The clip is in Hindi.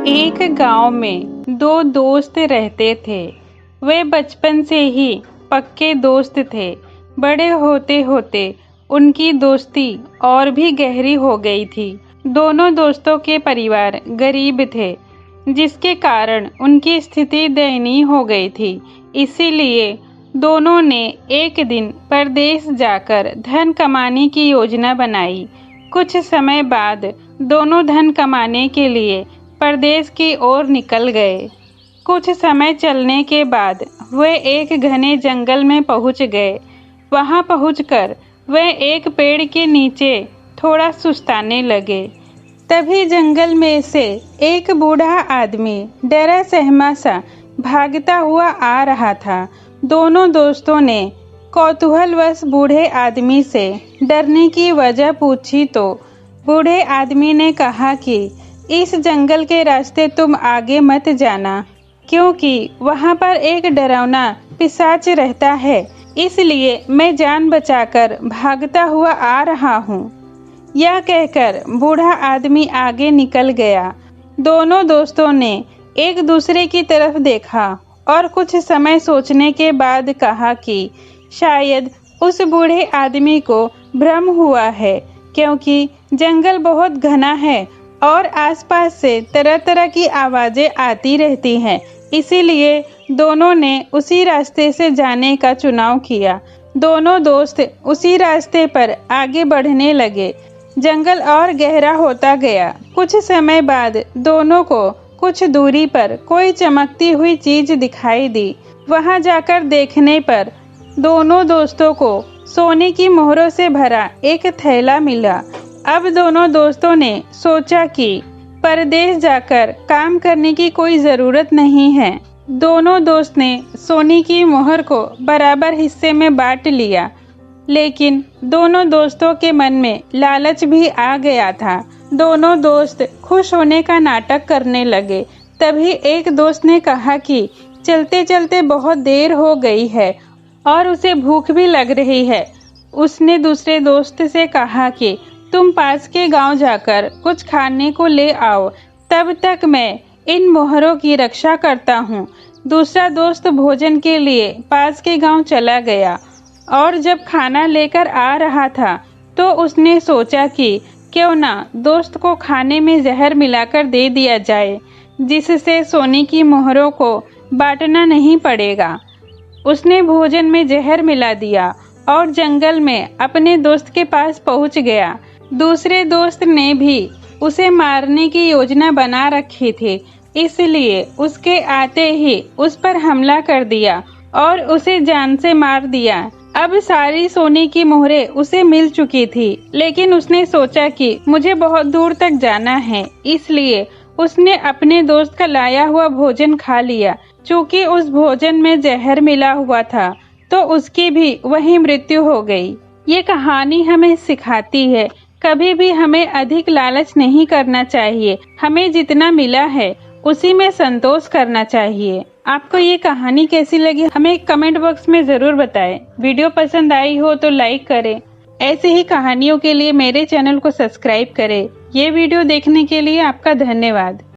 एक गांव में दो दोस्त रहते थे। वे बचपन से ही पक्के दोस्त थे। बड़े होते होते उनकी दोस्ती और भी गहरी हो गई थी। दोनों दोस्तों के परिवार गरीब थे, जिसके कारण उनकी स्थिति दयनीय हो गई थी। इसीलिए दोनों ने एक दिन परदेश जाकर धन कमाने की योजना बनाई। कुछ समय बाद दोनों धन कमाने के लिए परदेश की ओर निकल गए। कुछ समय चलने के बाद वे एक घने जंगल में पहुंच गए। वहां पहुंचकर वे एक पेड़ के नीचे थोड़ा सुस्ताने लगे। तभी जंगल में से एक बूढ़ा आदमी डरा सहमा सा भागता हुआ आ रहा था। दोनों दोस्तों ने कौतूहलवश बूढ़े आदमी से डरने की वजह पूछी तो बूढ़े आदमी ने कहा कि इस जंगल के रास्ते तुम आगे मत जाना, क्योंकि वहां पर एक डरावना पिशाच रहता है। इसलिए मैं जान बचाकर भागता हुआ आ रहा हूँ। यह कहकर बूढ़ा आदमी आगे निकल गया। दोनों दोस्तों ने एक दूसरे की तरफ देखा और कुछ समय सोचने के बाद कहा कि शायद उस बूढ़े आदमी को भ्रम हुआ है, क्योंकि जंगल बहुत घना है और आसपास से तरह तरह की आवाजें आती रहती हैं। इसीलिए दोनों ने उसी रास्ते से जाने का चुनाव किया। दोनों दोस्त उसी रास्ते पर आगे बढ़ने लगे। जंगल और गहरा होता गया। कुछ समय बाद दोनों को कुछ दूरी पर कोई चमकती हुई चीज दिखाई दी। वहां जाकर देखने पर दोनों दोस्तों को सोने की मोहरों से भरा एक थैला मिला। अब दोनों दोस्तों ने सोचा कि परदेश जाकर काम करने की कोई ज़रूरत नहीं है। दोनों दोस्त ने सोने की मोहर को बराबर हिस्से में बांट लिया, लेकिन दोनों दोस्तों के मन में लालच भी आ गया था। दोनों दोस्त खुश होने का नाटक करने लगे। तभी एक दोस्त ने कहा कि चलते चलते बहुत देर हो गई है और उसे भूख भी लग रही है। उसने दूसरे दोस्त से कहा कि तुम पास के गांव जाकर कुछ खाने को ले आओ, तब तक मैं इन मोहरों की रक्षा करता हूँ। दूसरा दोस्त भोजन के लिए पास के गांव चला गया और जब खाना लेकर आ रहा था तो उसने सोचा कि क्यों ना दोस्त को खाने में जहर मिलाकर दे दिया जाए, जिससे सोने की मोहरों को बांटना नहीं पड़ेगा। उसने भोजन में जहर मिला दिया और जंगल में अपने दोस्त के पास पहुंच गया। दूसरे दोस्त ने भी उसे मारने की योजना बना रखी थी, इसलिए उसके आते ही उस पर हमला कर दिया और उसे जान से मार दिया। अब सारी सोने की मोहरें उसे मिल चुकी थी, लेकिन उसने सोचा कि मुझे बहुत दूर तक जाना है, इसलिए उसने अपने दोस्त का लाया हुआ भोजन खा लिया। चूंकि उस भोजन में जहर मिला हुआ था तो उसकी भी वही मृत्यु हो गई। ये कहानी हमें सिखाती है, कभी भी हमें अधिक लालच नहीं करना चाहिए। हमें जितना मिला है उसी में संतोष करना चाहिए। आपको ये कहानी कैसी लगी हमें कमेंट बॉक्स में जरूर बताएं। वीडियो पसंद आई हो तो लाइक करें। ऐसे ही कहानियों के लिए मेरे चैनल को सब्सक्राइब करें। ये वीडियो देखने के लिए आपका धन्यवाद।